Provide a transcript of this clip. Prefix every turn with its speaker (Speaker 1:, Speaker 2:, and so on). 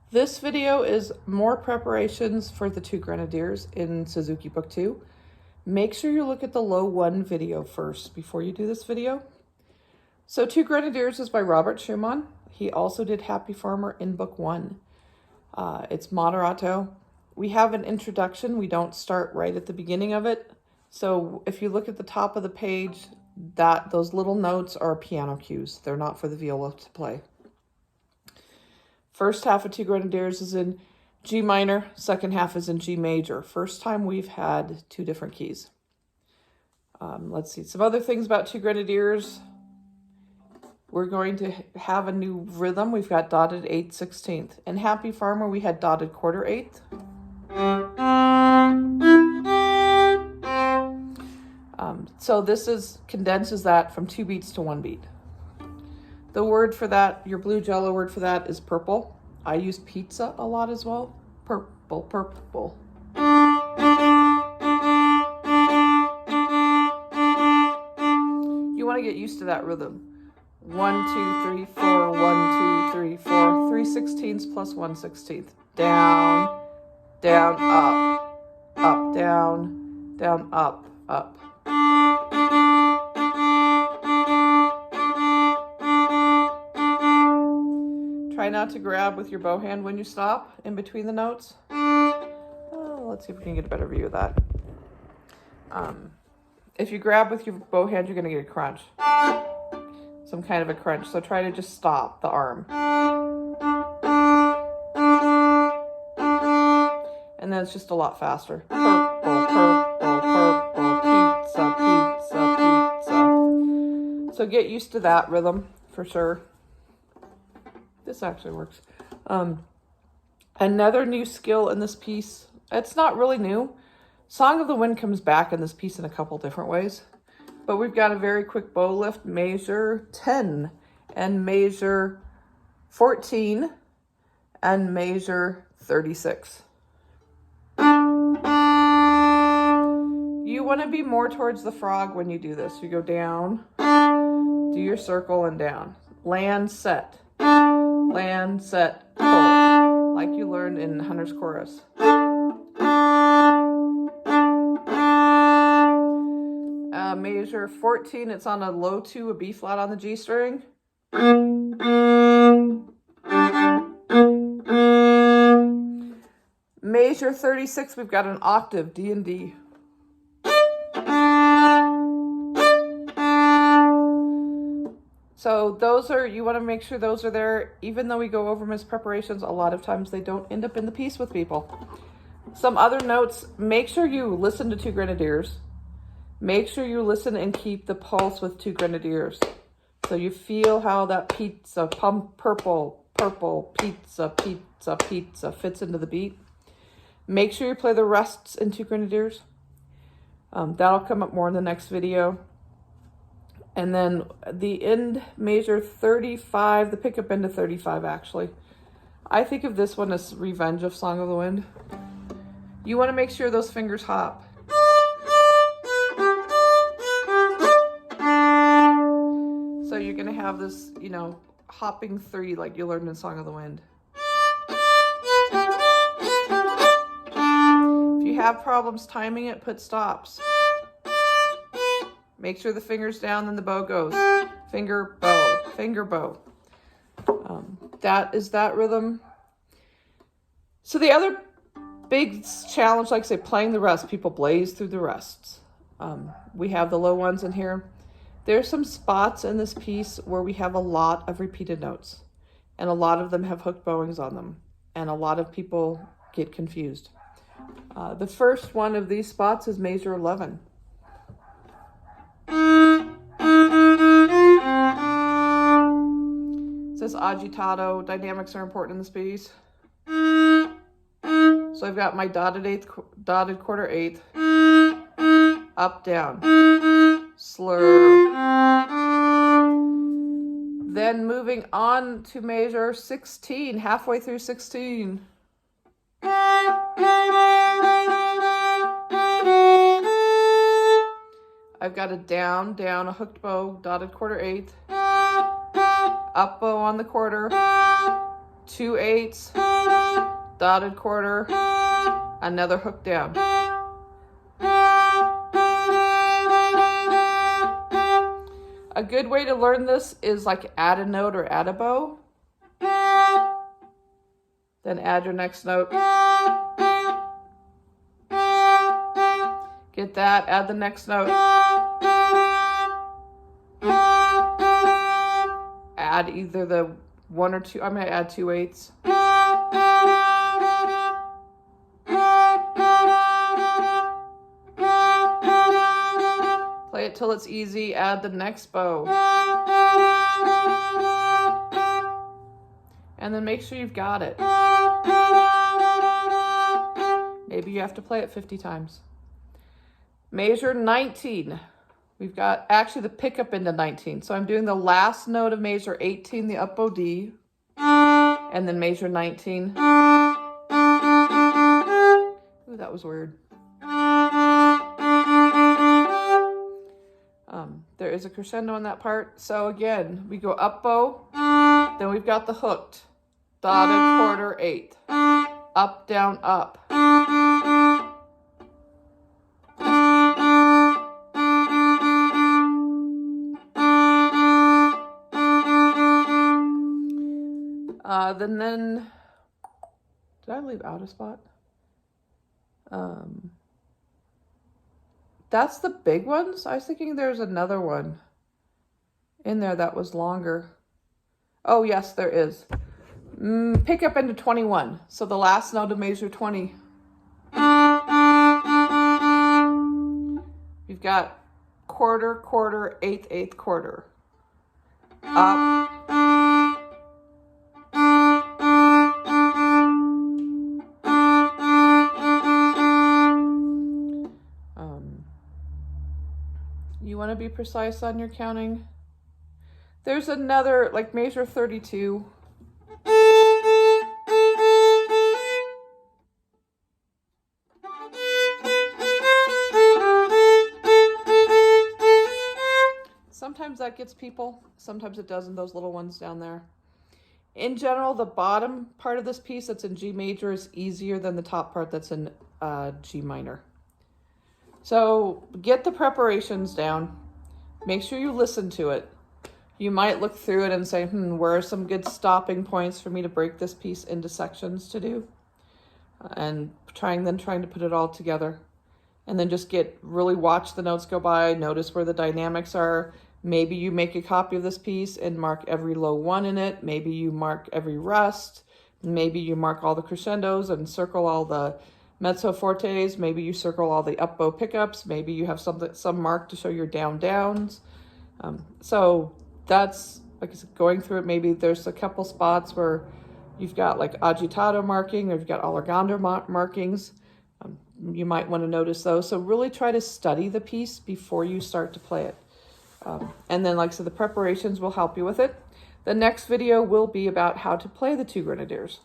Speaker 1: This video is more preparations for the Two Grenadiers in Suzuki Book 2. Make sure you look at the low 1 video first before you do this video. So Two Grenadiers is by Robert Schumann. He also did Happy Farmer in Book 1. It's moderato. We have an introduction. We don't start right at the beginning of it. So if you look at the top of the page, those little notes are piano cues. They're not for the viola to play. First half of Two Grenadiers is in G minor, second half is in G major. First time we've had two different keys. Let's see, some other things about Two Grenadiers. We're going to have a new rhythm. We've got dotted 8/16. In Happy Farmer, we had dotted 1/4/8. So this condenses that from 2 beats to 1 beat. The word for that, your blue jello word for that is purple. I use pizza a lot as well. Purple, purple. You want to get used to that rhythm. 1, 2, 3, 4, 1, 2, 3, 4. 3/16 plus 1/16. Down, down, up, up, down, up, up. Try not to grab with your bow hand when you stop in between the notes. Let's see if we can get a better view of that. If you grab with your bow hand, you're going to get a crunch. Some kind of a crunch. So try to just stop the arm. And then it's just a lot faster. Purple, purple, purple, pizza, pizza, pizza. So get used to that rhythm for sure. This actually works. Another new skill in this piece, it's not really new. Song of the Wind comes back in this piece in a couple different ways. But we've got a very quick bow lift, measure 10 and measure 14 and measure 36. You want to be more towards the frog when you do this. You go down, do your circle and down. Land, set. Land, set, pull, like you learned in Hunter's Chorus. Measure 14, it's on a low 2, a B flat on the G string. Measure 36, we've got an octave, D and D. So those are, you want to make sure those are there. Even though we go over Miss Preparations, a lot of times they don't end up in the piece with people. Some other notes, make sure you listen to Two Grenadiers. Make sure you listen and keep the pulse with Two Grenadiers. So you feel how that pizza, purple, purple, pizza, pizza, pizza fits into the beat. Make sure you play the rests in Two Grenadiers. That'll come up more in the next video. And then the end measure 35, the pickup end of 35 actually. I think of this one as Revenge of Song of the Wind. You want to make sure those fingers hop. So you're going to have this, hopping 3 like you learned in Song of the Wind. If you have problems timing it, put stops. Make sure the finger's down, then the bow goes. Finger, bow, finger, bow. That is that rhythm. So the other big challenge, like I say, playing the rest. People blaze through the rests. We have the low ones in here. There's some spots in this piece where we have a lot of repeated notes. And a lot of them have hooked bowings on them. And a lot of people get confused. The first one of these spots is measure 11. It says agitato. Dynamics are important in this piece. So I've got my dotted 1/4/8. Up, down. Slur. Then moving on to measure 16, halfway through 16. I've got a down, a hooked bow, dotted 1/4/8. Up bow on the quarter. 2 8s. dotted quarter, another hook down. A good way to learn this is like add a note or add a bow. Then add your next note. Get that, add the next note. Add either the 1 or 2, I'm going to add 2/8. Play it till it's easy, add the next bow. And then make sure you've got it. Maybe you have to play it 50 times. Measure 19. We've got actually the pickup into 19. So I'm doing the last note of measure 18, the up bow D, and then measure 19. Ooh, that was weird. There is a crescendo on that part. So again, we go up bow, then we've got the hooked, dotted quarter 8, up, down, up. Then, did I leave out a spot? That's the big ones. I was thinking there's another one in there that was longer. Oh yes, there is. Pick up into 21. So the last note of measure 20. You've got quarter, quarter, eighth, eighth, quarter. Up. You want to be precise on your counting. There's another, like measure 32. Sometimes that gets people, sometimes it doesn't, those little ones down there. In general, the bottom part of this piece that's in G major is easier than the top part that's in G minor. So get the preparations down. Make sure you listen to it. You might look through it and say, where are some good stopping points for me to break this piece into sections to do? And trying to put it all together. And then just really watch the notes go by, notice where the dynamics are. Maybe you make a copy of this piece and mark every low 1 in it. Maybe you mark every rest. Maybe you mark all the crescendos and circle all the mezzo fortes. Maybe you circle all the up bow pickups. Maybe you have some mark to show your down downs. So that's, like I said, going through it. Maybe there's a couple spots where you've got like agitato marking, or you've got allegando markings. You might want to notice those. So really try to study the piece before you start to play it. And then, like I said, the preparations will help you with it. The next video will be about how to play the Two Grenadiers.